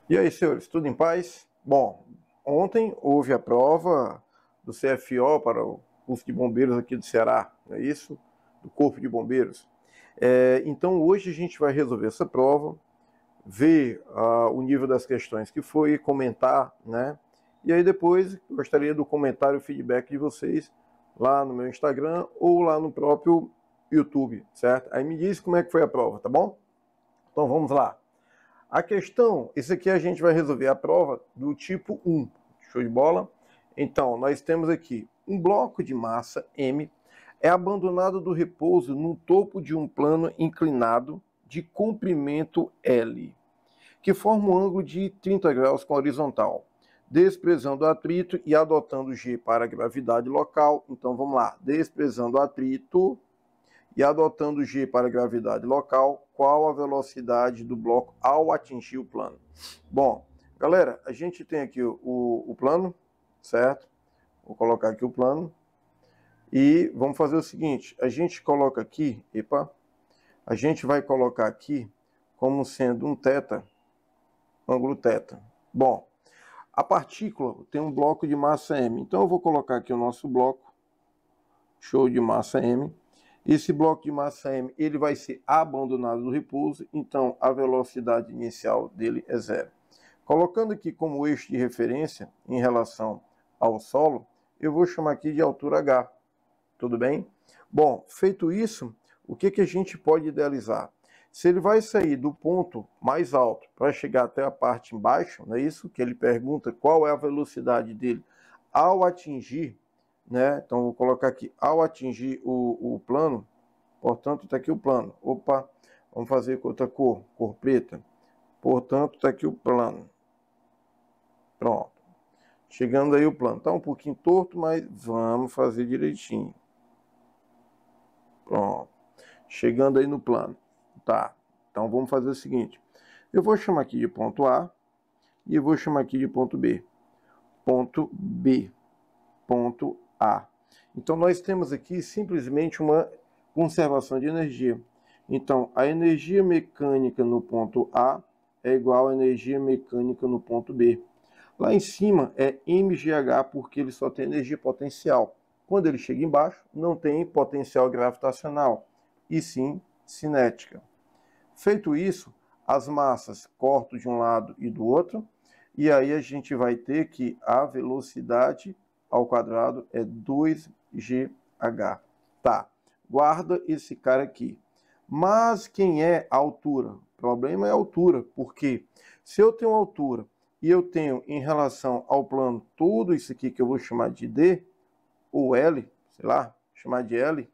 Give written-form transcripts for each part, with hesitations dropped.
E aí, senhores, tudo em paz? Bom, ontem houve a prova do CFO para o curso de bombeiros aqui do Ceará, não é isso? Do Corpo de Bombeiros. Então, hoje a gente vai resolver essa prova, ver o nível das questões que foi, comentar, né? E aí depois gostaria do comentário e feedback de vocês lá no meu Instagram ou lá no próprio YouTube, certo? Aí me diz como é que foi a prova, tá bom? Então vamos lá. A questão, isso aqui a gente vai resolver a prova do tipo 1. Show de bola? Então, nós temos aqui um bloco de massa M é abandonado do repouso no topo de um plano inclinado de comprimento L, que forma um ângulo de 30 graus com a horizontal, desprezando o atrito e adotando G para a gravidade local. Então, vamos lá. Desprezando o atrito e adotando G para a gravidade local, qual a velocidade do bloco ao atingir o plano? Bom, galera, a gente tem aqui o plano, certo? Vou colocar aqui o plano. E vamos fazer o seguinte, a gente coloca aqui, a gente vai colocar aqui como sendo um θ, ângulo θ. Bom, a partícula tem um bloco de massa m, então eu vou colocar aqui o nosso bloco, show de massa m. Esse bloco de massa m ele vai ser abandonado do repouso, então a velocidade inicial dele é zero. Colocando aqui como eixo de referência em relação ao solo, eu vou chamar aqui de altura h. Tudo bem? Bom, feito isso, o que a gente pode idealizar? Se ele vai sair do ponto mais alto para chegar até a parte embaixo, não é isso? Que ele pergunta qual é a velocidade dele ao atingir, né? Então, vou colocar aqui, ao atingir o plano, portanto, está aqui o plano. Opa, vamos fazer com outra cor, cor preta. Portanto, está aqui o plano. Pronto. Chegando aí o plano. Está um pouquinho torto, mas vamos fazer direitinho. Pronto. Chegando aí no plano. Tá. Então, vamos fazer o seguinte. Eu vou chamar aqui de ponto A e eu vou chamar aqui de ponto B. Ponto B. Ponto A. Então, nós temos aqui simplesmente uma conservação de energia. Então, a energia mecânica no ponto A é igual à energia mecânica no ponto B. Lá em cima é mgh, porque ele só tem energia potencial. Quando ele chega embaixo, não tem potencial gravitacional, e sim cinética. Feito isso, as massas cortam de um lado e do outro, e aí a gente vai ter que a velocidade ao quadrado é 2gh. Tá, guarda esse cara aqui. Mas quem é a altura? O problema é a altura, porque se eu tenho altura e eu tenho em relação ao plano tudo isso aqui que eu vou chamar de D, ou L, sei lá, chamar de L,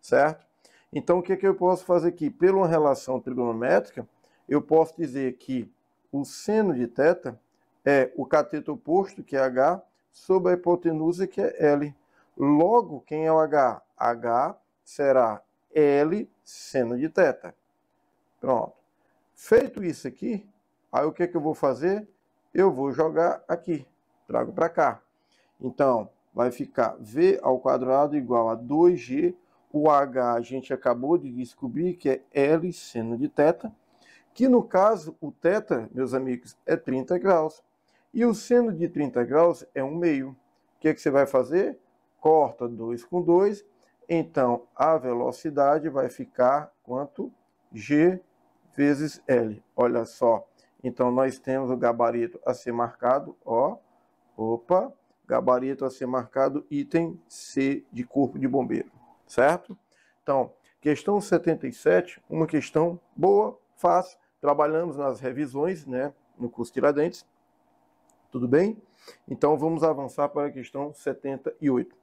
certo? Então o que eu posso fazer aqui? Pela uma relação trigonométrica, eu posso dizer que o seno de θ é o cateto oposto, que é H, sobre a hipotenusa, que é L. Logo, quem é o H? H será L seno de θ. Pronto. Feito isso aqui, aí o que eu vou fazer? Eu vou jogar aqui, trago para cá. Então, vai ficar V ao quadrado igual a 2G. O H a gente acabou de descobrir que é L seno de θ, que no caso, o θ, meus amigos, é 30 graus. E o seno de 30 graus é 1/2. O que você vai fazer? Corta 2 com 2. Então, a velocidade vai ficar quanto? G vezes L. Olha só. Então, nós temos o gabarito a ser marcado, ó. Opa, gabarito a ser marcado, item C de corpo de bombeiro, certo? Então, questão 77, uma questão boa, fácil. Trabalhamos nas revisões, né, no curso Tiradentes. Tudo bem? Então, vamos avançar para a questão 78.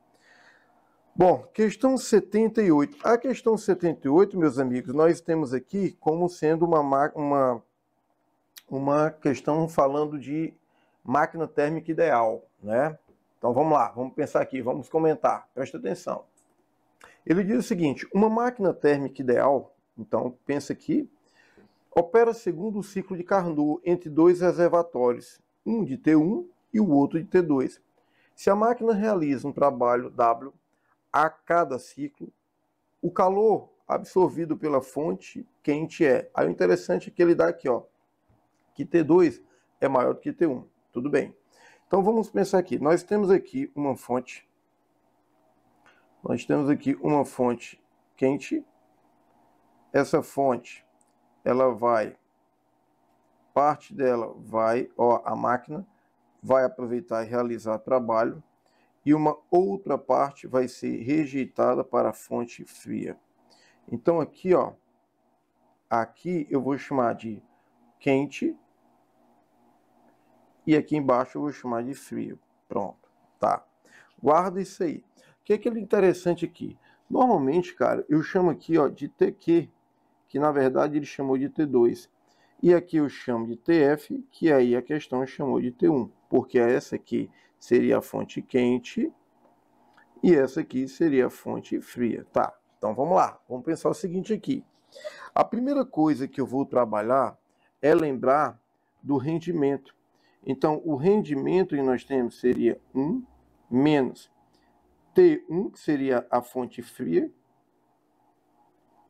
Bom, questão 78. A questão 78, meus amigos, nós temos aqui como sendo uma questão falando de máquina térmica ideal, né? Então vamos lá, vamos pensar aqui, vamos comentar, presta atenção. Ele diz o seguinte, uma máquina térmica ideal, então pensa aqui, opera segundo o ciclo de Carnot entre dois reservatórios, um de T1 e o outro de T2. Se a máquina realiza um trabalho W a cada ciclo, o calor absorvido pela fonte quente é. Aí o interessante é que ele dá aqui, ó, que T2 é maior do que T1. Tudo bem. Então vamos pensar aqui. Nós temos aqui uma fonte. Nós temos aqui uma fonte quente. Essa fonte, ela vai, parte dela vai, ó, a máquina vai aproveitar e realizar trabalho. E uma outra parte vai ser rejeitada para a fonte fria. Então aqui, ó, aqui eu vou chamar de quente e aqui embaixo eu vou chamar de frio. Pronto, tá? Guarda isso aí. O que é aquele interessante aqui? Normalmente, cara, eu chamo aqui, ó, de TQ, que na verdade ele chamou de T2. E aqui eu chamo de TF, que aí a questão chamou de T1, porque essa aqui seria a fonte quente e essa aqui seria a fonte fria. Tá, então vamos lá. Vamos pensar o seguinte aqui. A primeira coisa que eu vou trabalhar é lembrar do rendimento. Então, o rendimento que nós temos seria 1 menos T1, que seria a fonte fria,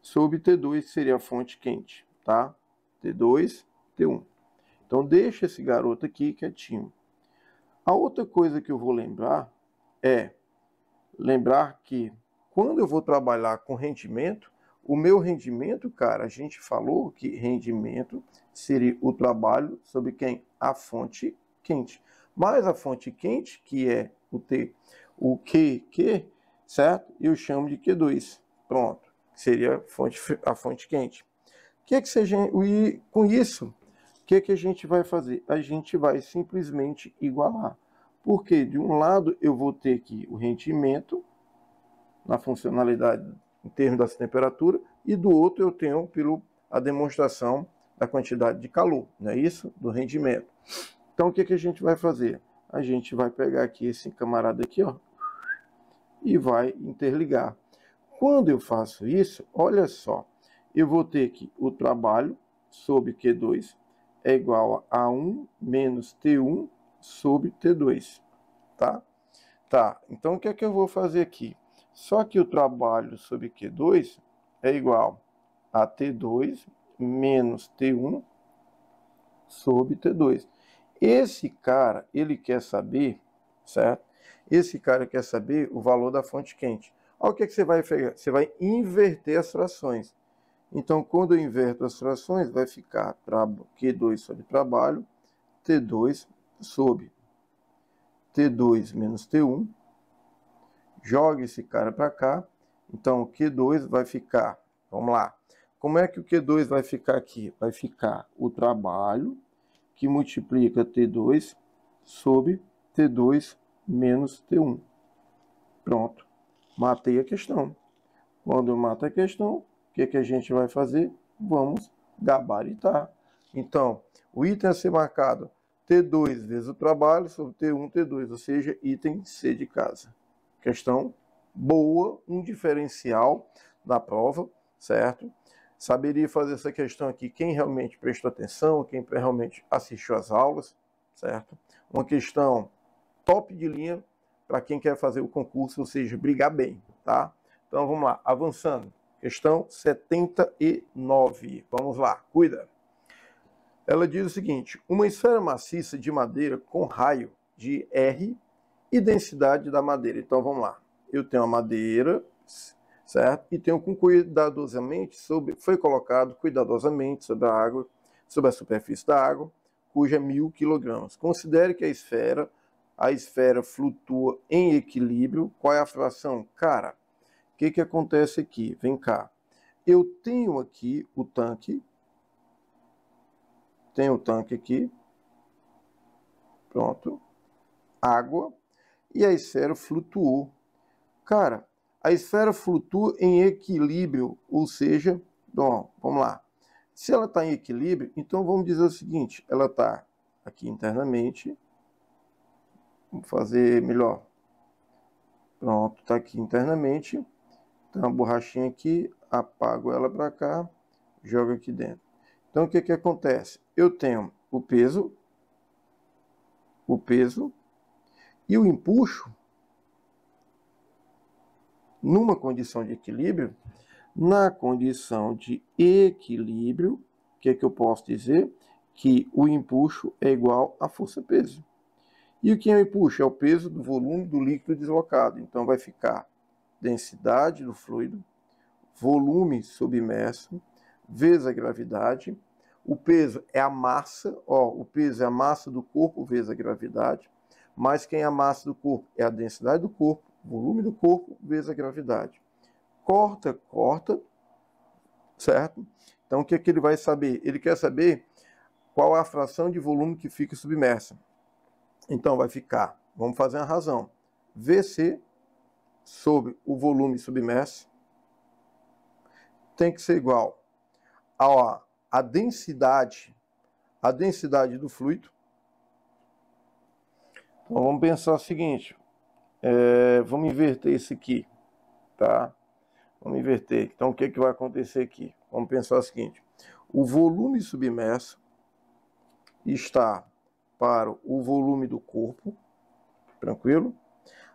sobre T2, que seria a fonte quente, tá? T2, T1. Então, deixa esse garoto aqui quietinho. A outra coisa que eu vou lembrar é que quando eu vou trabalhar com rendimento, o meu rendimento, cara, a gente falou que rendimento seria o trabalho sobre quem? A fonte quente. Mas a fonte quente, que é o QQ, certo? Eu chamo de Q2. Pronto. Seria a fonte quente. E com isso, o que a gente vai fazer? A gente vai simplesmente igualar. Porque de um lado eu vou ter aqui o rendimento na funcionalidade em termos dessa temperatura, e do outro eu tenho a demonstração da quantidade de calor, não é isso? Do rendimento. Então o que a gente vai fazer? A gente vai pegar aqui esse camarada aqui, ó, e vai interligar. Quando eu faço isso, olha só, eu vou ter que o trabalho sobre Q2 é igual a 1 menos T1 sobre T2, tá? Tá, então o que é que eu vou fazer aqui? Só que o trabalho sobre Q2 é igual a T2 menos T1 sobre T2. Esse cara, ele quer saber, certo? Esse cara quer saber o valor da fonte quente. Olha o que você vai fazer. Você vai inverter as frações. Então, quando eu inverto as frações, vai ficar Q2 sobre trabalho, T2 sobre T2 menos T1. Joga esse cara para cá. Então, o Q2 vai ficar, vamos lá. Como é que o Q2 vai ficar aqui? Vai ficar o trabalho que multiplica T2 sobre T2 menos T1. Pronto. Matei a questão. Quando eu mato a questão, o que a gente vai fazer? Vamos gabaritar. Então, o item a ser marcado, T2 vezes o trabalho sobre T1, T2, ou seja, item C de casa. Questão boa, um diferencial da prova, certo? Saberia fazer essa questão aqui quem realmente prestou atenção, quem realmente assistiu às aulas, certo? Uma questão top de linha para quem quer fazer o concurso, ou seja, brigar bem, tá? Então vamos lá, avançando. Questão 79. Vamos lá, cuida. Ela diz o seguinte: uma esfera maciça de madeira com raio de R e densidade da madeira. Então vamos lá. Eu tenho a madeira, certo? E tenho foi colocado cuidadosamente sobre a água, sobre a superfície da água, cuja é 1000 kg. Considere que a esfera flutua em equilíbrio. Qual é a fração? Cara, o que acontece aqui? Vem cá. Eu tenho aqui o tanque. Tenho o tanque aqui. Pronto. Água. E a esfera flutuou. Cara, a esfera flutua em equilíbrio, ou seja, bom, vamos lá. Se ela está em equilíbrio, então vamos dizer o seguinte, ela está aqui internamente. Vamos fazer melhor. Pronto, está aqui internamente. Tem uma borrachinha aqui, apago ela para cá, jogo aqui dentro. Então o que acontece? Eu tenho o peso e o empuxo numa condição de equilíbrio. Na condição de equilíbrio, o que eu posso dizer? que o empuxo é igual a força-peso. E o que é o empuxo? É o peso do volume do líquido deslocado. Então vai ficar densidade do fluido, volume submerso, vezes a gravidade. O peso é a massa, o peso é a massa do corpo vezes a gravidade, mas quem é a massa do corpo é a densidade do corpo, volume do corpo vezes a gravidade. Corta, certo? Então o que ele vai saber? Ele quer saber qual é a fração de volume que fica submersa. Então vai ficar, vamos fazer uma razão, VC sobre o volume submerso tem que ser igual a densidade do fluido. Então vamos pensar o seguinte, vamos inverter isso aqui, tá? Vamos inverter. Então o que vai acontecer aqui? Vamos pensar o seguinte, o volume submerso está para o volume do corpo, tranquilo?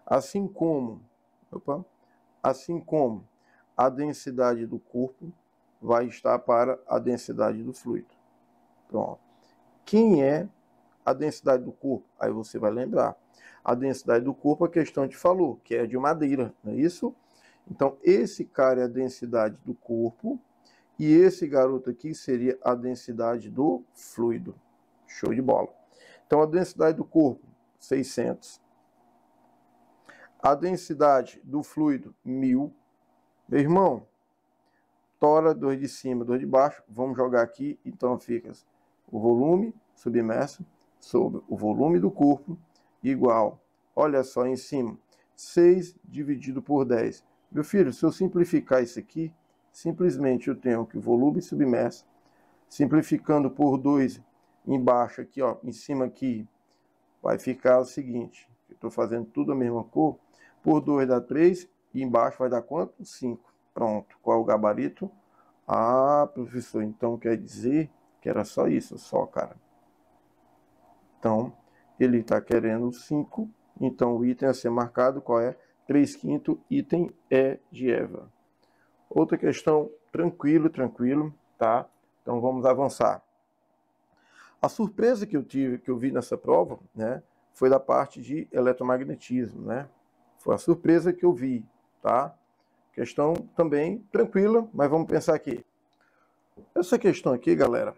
Assim como a densidade do corpo vai estar para a densidade do fluido. Pronto. Quem é a densidade do corpo? Aí você vai lembrar. A densidade do corpo, a questão te falou, que é de madeira, não é isso? Então, esse cara é a densidade do corpo e esse garoto aqui seria a densidade do fluido. Show de bola. Então, a densidade do corpo, 600. A densidade do fluido, 1000. Meu irmão, tora 2 de cima, 2 de baixo. Vamos jogar aqui. Então, fica o volume submerso sobre o volume do corpo igual, olha só em cima, 6 dividido por 10. Meu filho, se eu simplificar isso aqui, simplesmente eu tenho que o volume submerso, simplificando por 2 embaixo aqui, em cima aqui, vai ficar o seguinte, eu estou fazendo tudo a mesma cor, por 2 dá 3, e embaixo vai dar quanto? 5. Pronto, qual é o gabarito? Ah, professor, então quer dizer que era só isso, cara. Então, ele está querendo 5, então o item a ser marcado, qual é? 3/5, item E de Eva. Outra questão, tranquilo, tá? Então vamos avançar. A surpresa que eu vi nessa prova, né, foi da parte de eletromagnetismo, né? Foi a surpresa que eu vi, tá? Questão também tranquila, mas vamos pensar aqui. Essa questão aqui, galera,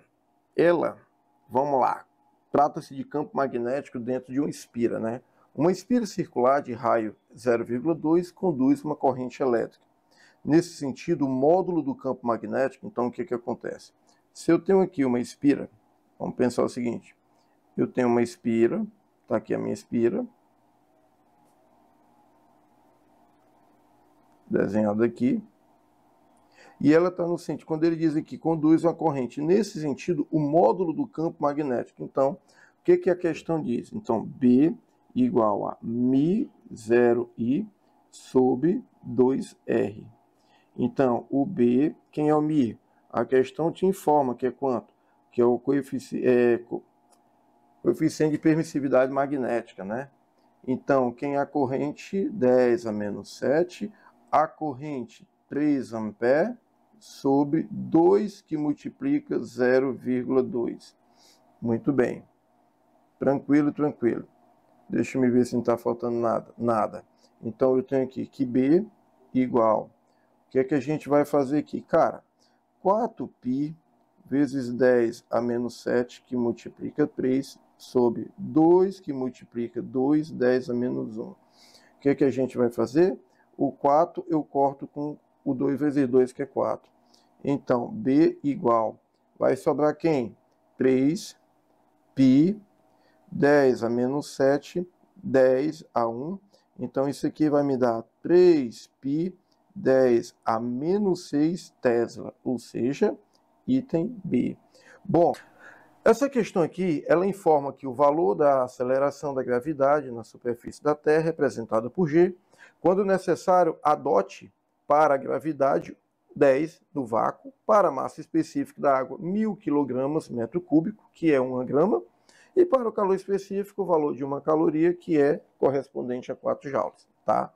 vamos lá, trata-se de campo magnético dentro de uma espira, né? Uma espira circular de raio 0,2 conduz uma corrente elétrica. Nesse sentido, o módulo do campo magnético, então o que acontece? Se eu tenho aqui uma espira, vamos pensar o seguinte, eu tenho uma espira, tá aqui a minha espira, desenhada aqui, e ela está no sentido, quando ele diz aqui, conduz uma corrente, nesse sentido, o módulo do campo magnético. Então, o que a questão diz? Então, B igual a μ0I sobre 2R. Então, o B, quem é o μ? A questão te informa que é quanto? Que é o coeficiente de permissividade magnética, né? Então, quem é a corrente? 10 a menos 7, a corrente 3 amperes sobre 2 que multiplica 0,2. Muito bem. Tranquilo. Deixa eu ver se não está faltando nada. Nada. Então, eu tenho aqui que B igual. O que é que a gente vai fazer aqui? Cara, 4π vezes 10 a menos 7 que multiplica 3 sobre 2 que multiplica 2, 10 a menos 1. O que é que a gente vai fazer? O 4 eu corto com o 2 vezes 2, que é 4. Então, B igual, vai sobrar quem? 3π, 10 a menos 7, 10 a 1. Então, isso aqui vai me dar 3π, 10 a menos 6 Tesla, ou seja, item B. Bom, essa questão aqui, ela informa que o valor da aceleração da gravidade na superfície da Terra, representada por G, quando necessário, adote para a gravidade 10 no vácuo, para a massa específica da água 1000 kg metro cúbico, que é 1 grama, e para o calor específico, o valor de uma caloria, que é correspondente a 4 joules, tá?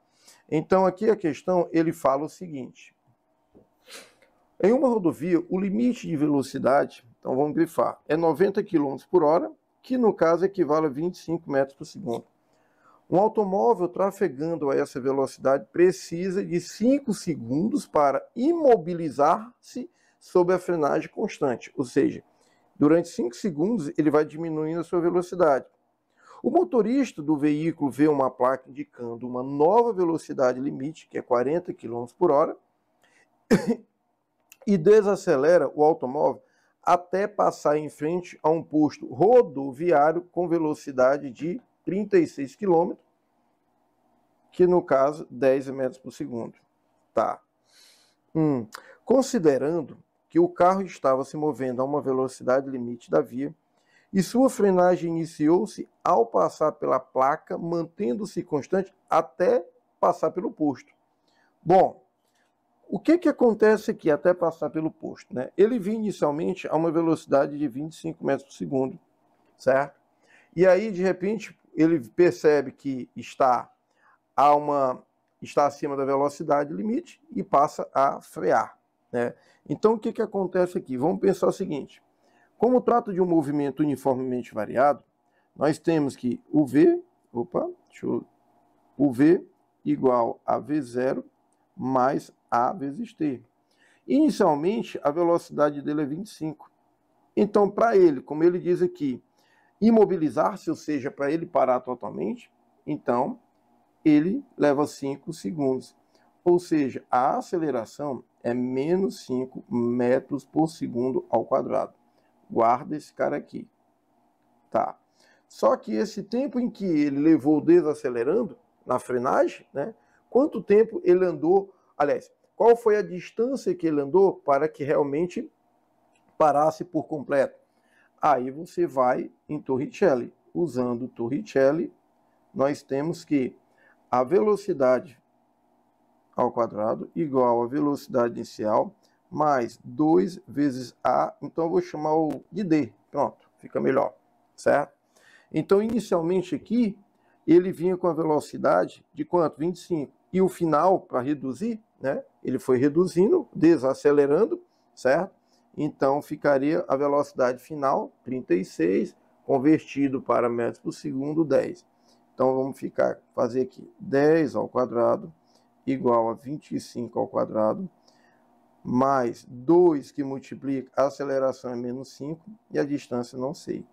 Então, aqui a questão, ele fala o seguinte. Em uma rodovia, o limite de velocidade Então vamos grifar. É 90 km por hora, que no caso equivale a 25 metros por segundo. Um automóvel trafegando a essa velocidade precisa de 5 segundos para imobilizar-se sob a frenagem constante. Ou seja, durante 5 segundos ele vai diminuindo a sua velocidade. O motorista do veículo vê uma placa indicando uma nova velocidade limite, que é 40 km por hora, e desacelera o automóvel até passar em frente a um posto rodoviário com velocidade de 36 km, que no caso 10 metros por segundo. Tá. Considerando que o carro estava se movendo a uma velocidade limite da via, e sua frenagem iniciou-se ao passar pela placa, mantendo-se constante até passar pelo posto. Bom, o que acontece aqui até passar pelo posto, né? Ele vinha inicialmente a uma velocidade de 25 metros por segundo, certo? E aí, de repente, ele percebe que está acima da velocidade limite e passa a frear, né? Então, o que acontece aqui? Vamos pensar o seguinte. Como trata de um movimento uniformemente variado, nós temos que o V igual a V0 mais A vezes T. Inicialmente, a velocidade dele é 25. Então, para ele, como ele diz aqui, imobilizar-se, ou seja, para ele parar totalmente, então ele leva 5 segundos. Ou seja, a aceleração é menos 5 metros por segundo ao quadrado. Guarda esse cara aqui. Tá. Só que esse tempo em que ele levou desacelerando na frenagem, né? Quanto tempo ele andou, aliás, qual foi a distância que ele andou para que realmente parasse por completo? Aí você vai em Torricelli. Usando Torricelli, nós temos que a velocidade ao quadrado igual a velocidade inicial mais 2 vezes A, então eu vou chamar o de D, pronto, fica melhor, certo? Então, inicialmente aqui, ele vinha com a velocidade de quanto? 25. E o final, para reduzir, né? Ele foi reduzindo, desacelerando, certo? Então, ficaria a velocidade final, 36, convertido para metros por segundo, 10. Então, vamos fazer aqui 10 ao quadrado igual a 25 ao quadrado, mais 2 que multiplica, a aceleração é menos 5 e a distância não sei.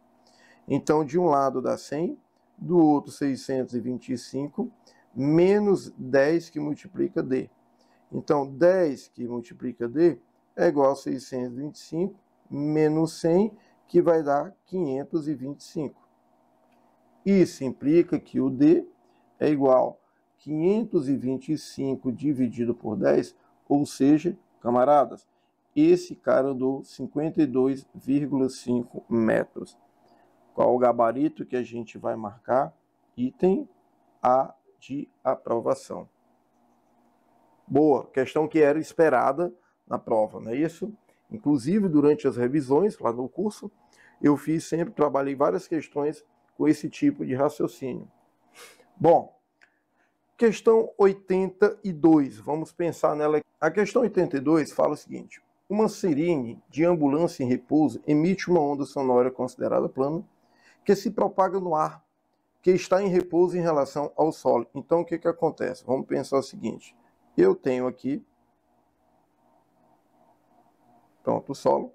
Então, de um lado dá 100, do outro 625, menos 10 que multiplica D. Então, 10 que multiplica D é igual a 625, menos 100, que vai dar 525. Isso implica que o D é igual a 525 dividido por 10, ou seja, camaradas, esse cara andou 52,5 metros. Qual o gabarito que a gente vai marcar? Item A de aprovação. Boa, questão que era esperada na prova, não é isso? Inclusive, durante as revisões lá no curso, eu trabalhei várias questões com esse tipo de raciocínio. Bom, questão 82, vamos pensar nela. A questão 82 fala o seguinte: uma sirene de ambulância em repouso emite uma onda sonora considerada plana que se propaga no ar, que está em repouso em relação ao solo. Então, o que acontece? Vamos pensar o seguinte: eu tenho aqui, pronto, o solo,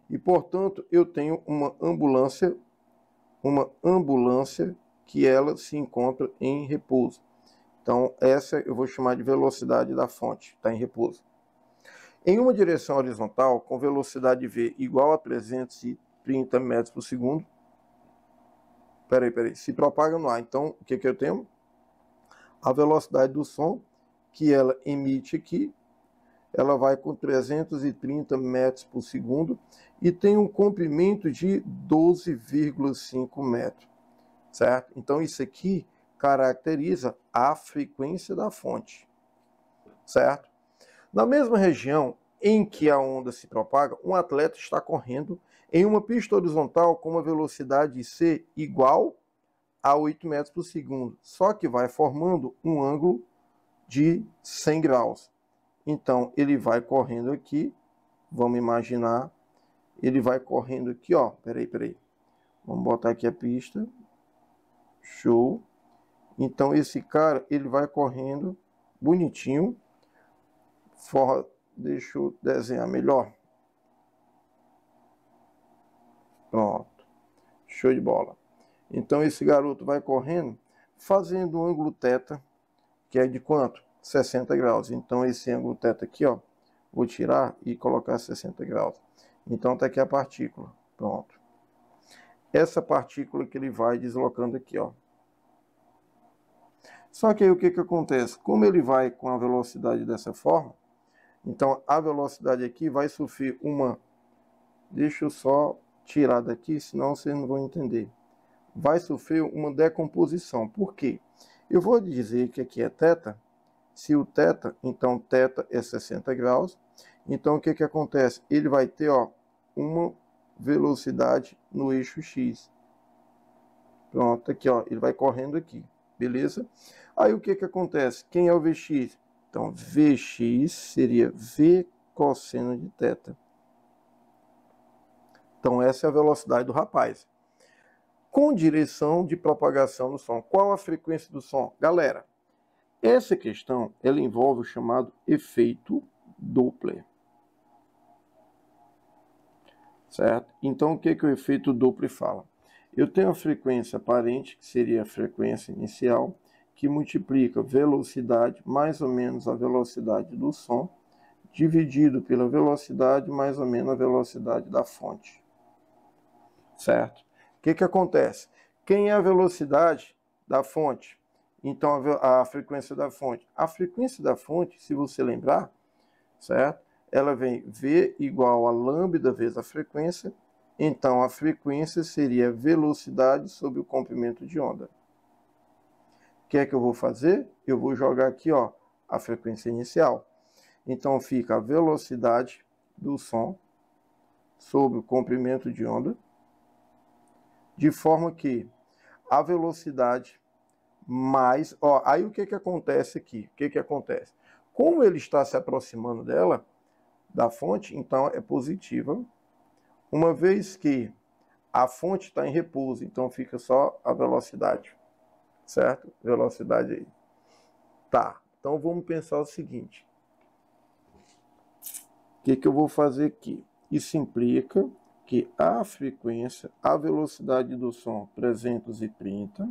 e, portanto, eu tenho uma ambulância que ela se encontra em repouso. Então, essa eu vou chamar de velocidade da fonte, está em repouso. Em uma direção horizontal, com velocidade V igual a 330 metros por segundo, se propaga no ar. Então, o que eu tenho? A velocidade do som que ela emite aqui, ela vai com 330 metros por segundo e tem um comprimento de 12,5 metros, certo? Então, isso aqui caracteriza a frequência da fonte, certo? Na mesma região em que a onda se propaga, um atleta está correndo em uma pista horizontal com uma velocidade C igual a 8 metros por segundo, só que vai formando um ângulo de 100 graus. Então, ele vai correndo aqui, vamos imaginar, ele vai correndo aqui, ó. Peraí. Vamos botar aqui a pista. Show. Então, esse cara, ele vai correndo bonitinho. Deixa eu desenhar melhor. Pronto. Show de bola. Então, esse garoto vai correndo, fazendo um ângulo θ, que é de quanto? 60 graus. Então, esse ângulo θ aqui, ó, vou tirar e colocar 60 graus. Então, tá aqui a partícula. Pronto. Essa partícula que ele vai deslocando aqui, ó. Só que aí o que acontece? Como ele vai com a velocidade dessa forma, então a velocidade aqui vai sofrer uma... Deixa eu só tirar daqui, senão vocês não vão entender. Vai sofrer uma decomposição. Por quê? Eu vou dizer que aqui é θ. Se o θ, então θ é 60 graus. Então o que acontece? Ele vai ter, ó, uma velocidade no eixo X. Pronto, aqui, ó, ele vai correndo aqui. Beleza? Aí o que acontece? Quem é o Vx? Então, Vx seria V cosseno de θ. Então, essa é a velocidade do rapaz. Com direção de propagação do som. Qual a frequência do som? Galera, essa questão, ela envolve o chamado efeito Doppler. Certo? Então, o que o efeito Doppler fala? Eu tenho a frequência aparente, que seria a frequência inicial, que multiplica velocidade mais ou menos a velocidade do som, dividido pela velocidade mais ou menos a velocidade da fonte. Certo? O que acontece? Quem é a velocidade da fonte? Então, a frequência da fonte. A frequência da fonte, se você lembrar, certo? Ela vem V igual a lambda vezes a frequência. Então, a frequência seria velocidade sobre o comprimento de onda. O que é que eu vou fazer? Eu vou jogar aqui, ó, a frequência inicial. Então, fica a velocidade do som sobre o comprimento de onda, de forma que a velocidade mais... Ó, aí o que acontece aqui? O que acontece? Como ele está se aproximando dela, da fonte, então é positiva. Uma vez que a fonte está em repouso, então fica só a velocidade, certo? Velocidade aí. Tá, então vamos pensar o seguinte. O que eu vou fazer aqui? Isso implica que a frequência, a velocidade do som 330,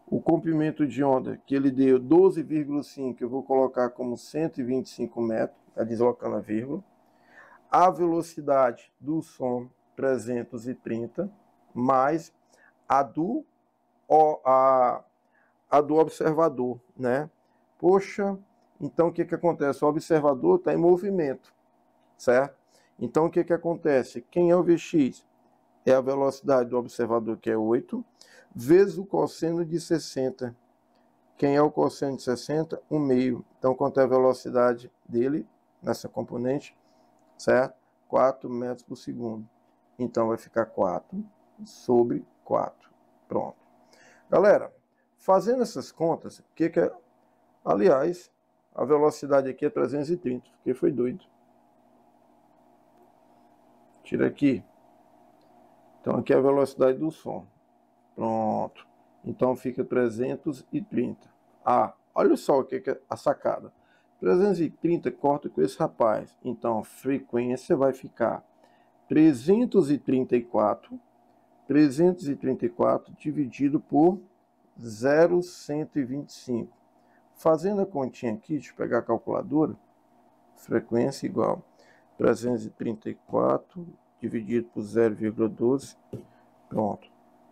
o comprimento de onda que ele deu 12,5, eu vou colocar como 125 metros, está deslocando a vírgula. A velocidade do som 330 mais a do observador, né? Poxa, então o que acontece? O observador está em movimento, certo? Então o que acontece? Quem é o Vx? É a velocidade do observador, que é 8, vezes o cosseno de 60. Quem é o cosseno de 60? 1/2. Então quanto é a velocidade dele nessa componente? Certo? 4 metros por segundo. Então, vai ficar 4 sobre 4. Pronto. Galera, fazendo essas contas, o que é... Aliás, a velocidade aqui é 330, porque foi doido. Tira aqui. Então, aqui é a velocidade do som. Pronto. Então, fica 330. Ah, olha só o que é a sacada. 330 corta com esse rapaz. Então, a frequência vai ficar 334 dividido por 0,125. Fazendo a continha aqui, deixa eu pegar a calculadora. Frequência igual 334 dividido por 0,12. Pronto.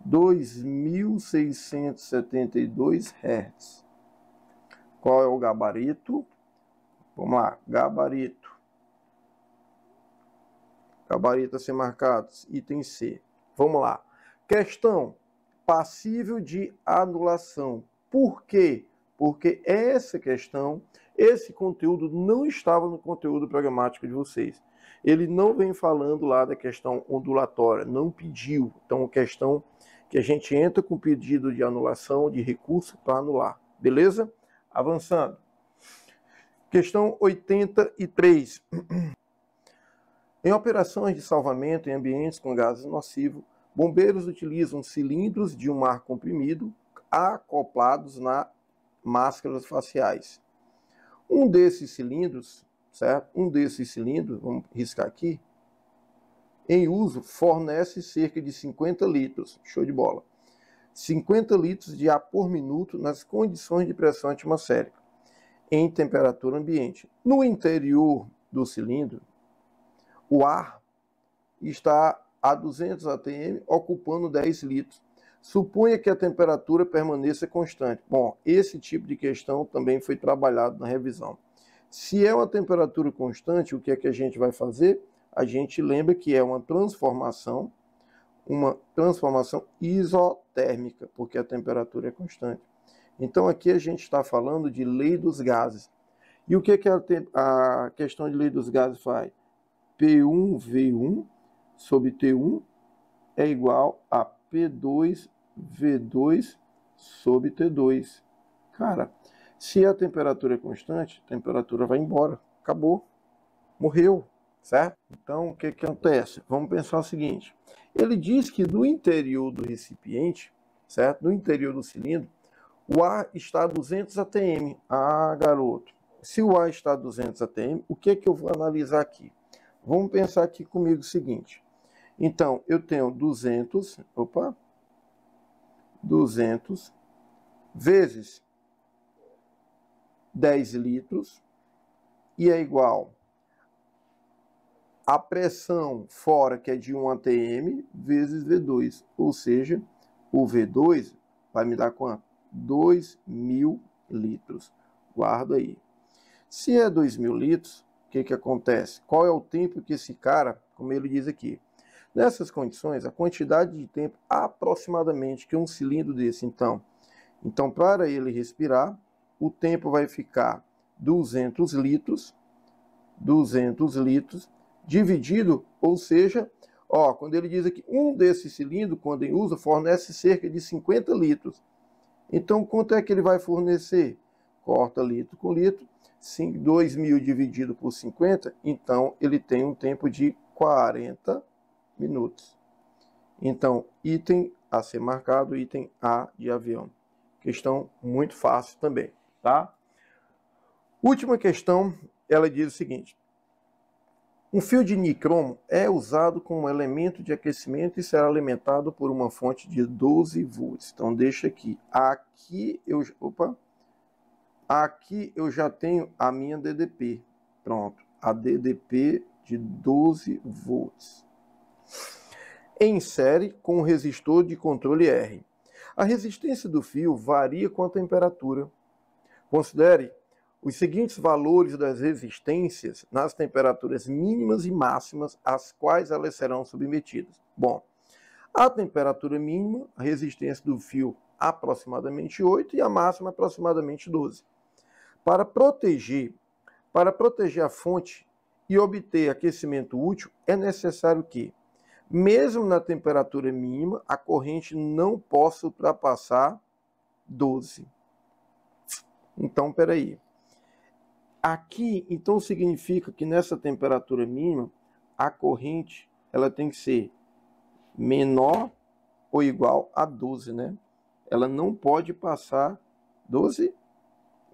2.672 Hz. Qual é o gabarito? Vamos lá, gabarito. Gabarito a ser marcado, item C. Vamos lá. Questão passível de anulação. Por quê? Porque essa questão, esse conteúdo não estava no conteúdo programático de vocês. Ele não vem falando lá da questão ondulatória, não pediu. Então, questão que a gente entra com pedido de anulação, de recurso para anular. Beleza? Avançando. Questão 83. Em operações de salvamento em ambientes com gases nocivos, bombeiros utilizam cilindros de um ar comprimido acoplados nas máscaras faciais. Um desses cilindros, certo? Vamos riscar aqui, em uso, fornece cerca de 50 litros, show de bola, 50 litros de ar por minuto nas condições de pressão atmosférica, em temperatura ambiente. No interior do cilindro, o ar está a 200 atm, ocupando 10 litros. Suponha que a temperatura permaneça constante. Bom, esse tipo de questão também foi trabalhado na revisão. Se é uma temperatura constante, o que é que a gente vai fazer? A gente lembra que é uma transformação isotérmica, porque a temperatura é constante. Então aqui a gente está falando de lei dos gases. E o que é que a questão de lei dos gases faz? P1V1 sobre T1 é igual a P2V2 sobre T2. Cara, se a temperatura é constante, a temperatura vai embora. Acabou. Morreu. Certo? Então, o que acontece? Vamos pensar o seguinte. Ele diz que no interior do recipiente, certo? No interior do cilindro, o ar está a 200 atm. Ah, garoto. Se o ar está a 200 atm, o que é que eu vou analisar aqui? Vamos pensar aqui comigo o seguinte. Então, eu tenho 200 vezes 10 litros e é igual a pressão fora, que é de 1 atm, vezes V2. Ou seja, o V2 vai me dar quanto? 2.000 litros. Guarda aí. Se é 2.000 litros, o que acontece? Qual é o tempo que esse cara, como ele diz aqui, nessas condições, a quantidade de tempo aproximadamente que um cilindro desse, então para ele respirar, o tempo vai ficar 200 litros dividido, ou seja, quando ele diz aqui, um desses cilindros, quando em uso, fornece cerca de 50 litros. Então, quanto é que ele vai fornecer? Corta litro com litro, 2.000 dividido por 50, então ele tem um tempo de 40 minutos. Então, item a ser marcado, item A de avião. Questão muito fácil também, tá? Última questão, ela diz o seguinte. Um fio de nicromo é usado como elemento de aquecimento e será alimentado por uma fonte de 12 volts. Então, deixa aqui. Aqui eu já tenho a minha DDP. Pronto. A DDP de 12 volts. Em série com o resistor de controle R. A resistência do fio varia com a temperatura. Considere os seguintes valores das resistências nas temperaturas mínimas e máximas às quais elas serão submetidas. Bom, a temperatura mínima, a resistência do fio aproximadamente 8 e a máxima aproximadamente 12. Para proteger a fonte e obter aquecimento útil, é necessário que, mesmo na temperatura mínima, a corrente não possa ultrapassar 12. Então, peraí. Aqui, então, significa que nessa temperatura mínima, a corrente ela tem que ser menor ou igual a 12, né? Ela não pode passar 12,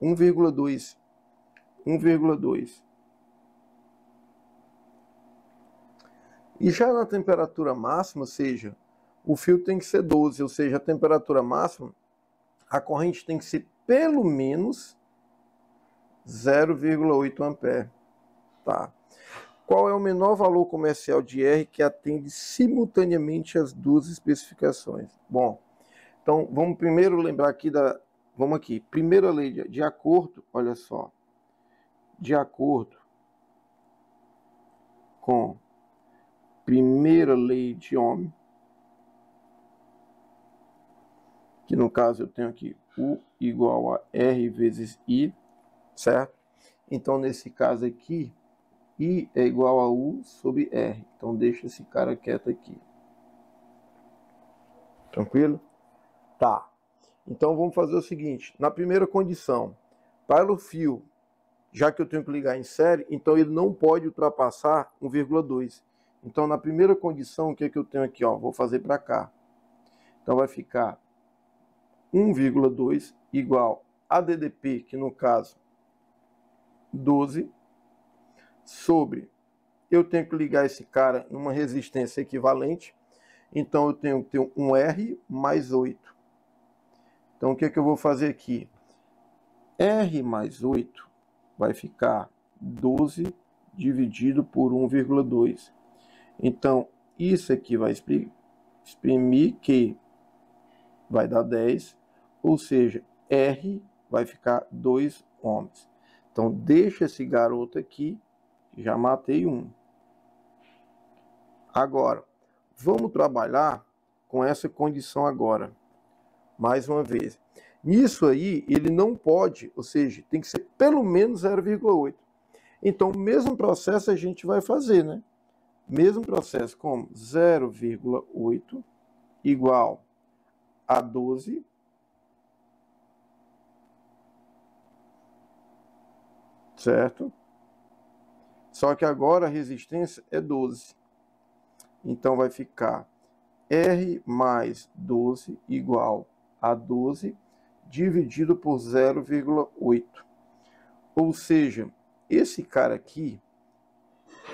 1,2. 1,2. E já na temperatura máxima, ou seja, o fio tem que ser 12, ou seja, a temperatura máxima, a corrente tem que ser pelo menos 0,8 ampere. Tá. Qual é o menor valor comercial de R que atende simultaneamente as duas especificações? Bom, então vamos primeiro lembrar aqui vamos aqui. Primeira lei de acordo, olha só. De acordo com primeira lei de Ohm, que no caso eu tenho aqui U igual a R vezes I, certo? Então nesse caso aqui, I é igual a U sobre R. Então deixa esse cara quieto aqui. Tranquilo? Tá. Então vamos fazer o seguinte. Na primeira condição, para o fio já que eu tenho que ligar em série, então ele não pode ultrapassar 1,2. Então, na primeira condição, o que é que eu tenho aqui? Ó, vou fazer para cá. Então, vai ficar 1,2 igual a DDP, que no caso, 12, sobre, eu tenho que ligar esse cara numa resistência equivalente, então eu tenho que ter um R mais 8. Então, o que é que eu vou fazer aqui? R mais 8 vai ficar 12 dividido por 1,2. Então, isso aqui vai exprimir que vai dar 10, ou seja, R vai ficar 2 ohms. Então, deixa esse garoto aqui, já matei um. Agora, vamos trabalhar com essa condição agora. Mais uma vez. Nisso aí, ele não pode, ou seja, tem que ser pelo menos 0,8. Então, o mesmo processo a gente vai fazer, né? Mesmo processo como 0,8 igual a 12 certo? Só que agora a resistência é 12. Então vai ficar R mais 12 igual a 12 dividido por 0,8. Ou seja, esse cara aqui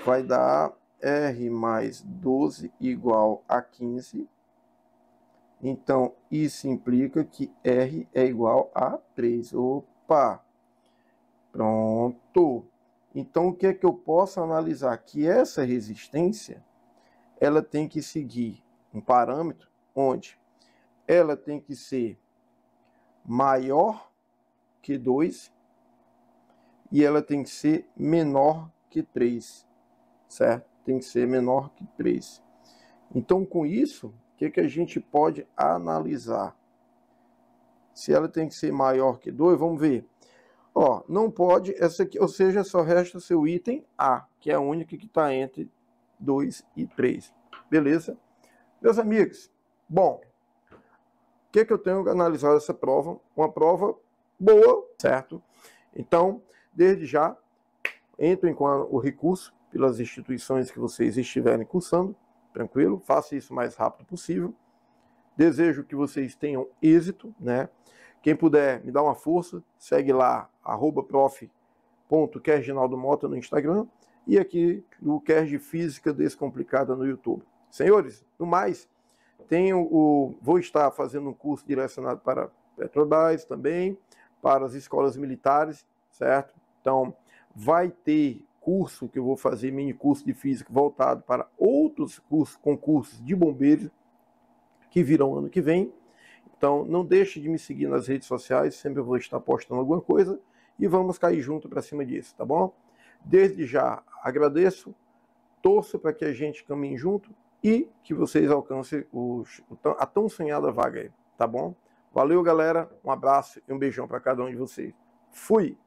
vai dar R mais 12 igual a 15. Então, isso implica que R é igual a 3. Opa! Pronto! Então, o que é que eu posso analisar? Que essa resistência, ela tem que seguir um parâmetro onde ela tem que ser maior que 2 e ela tem que ser menor que 3, certo? Tem que ser menor que 3. Então, com isso, o que a gente pode analisar? Se ela tem que ser maior que 2, vamos ver. Ó, não pode, essa aqui, ou seja, só resta o seu item A, que é a única que está entre 2 e 3. Beleza? Meus amigos, bom, o que eu tenho que analisar dessa prova? Uma prova boa, certo? Então, desde já, entrem com o recurso pelas instituições que vocês estiverem cursando, tranquilo? Faça isso o mais rápido possível. Desejo que vocês tenham êxito, né? Quem puder me dar uma força, segue lá, @prof.kerginaldomota no Instagram e aqui no Kerg Física Descomplicada no YouTube. Senhores, no mais, vou estar fazendo um curso direcionado para Petrobras também, para as escolas militares, certo? Então, vai ter curso que eu vou fazer, mini curso de física, voltado para outros concursos de bombeiros que virão ano que vem. Então, não deixe de me seguir nas redes sociais, sempre eu vou estar postando alguma coisa e vamos cair junto para cima disso, tá bom? Desde já agradeço, torço para que a gente caminhe junto e que vocês alcancem a tão sonhada vaga aí, tá bom? Valeu, galera, um abraço e um beijão para cada um de vocês. Fui!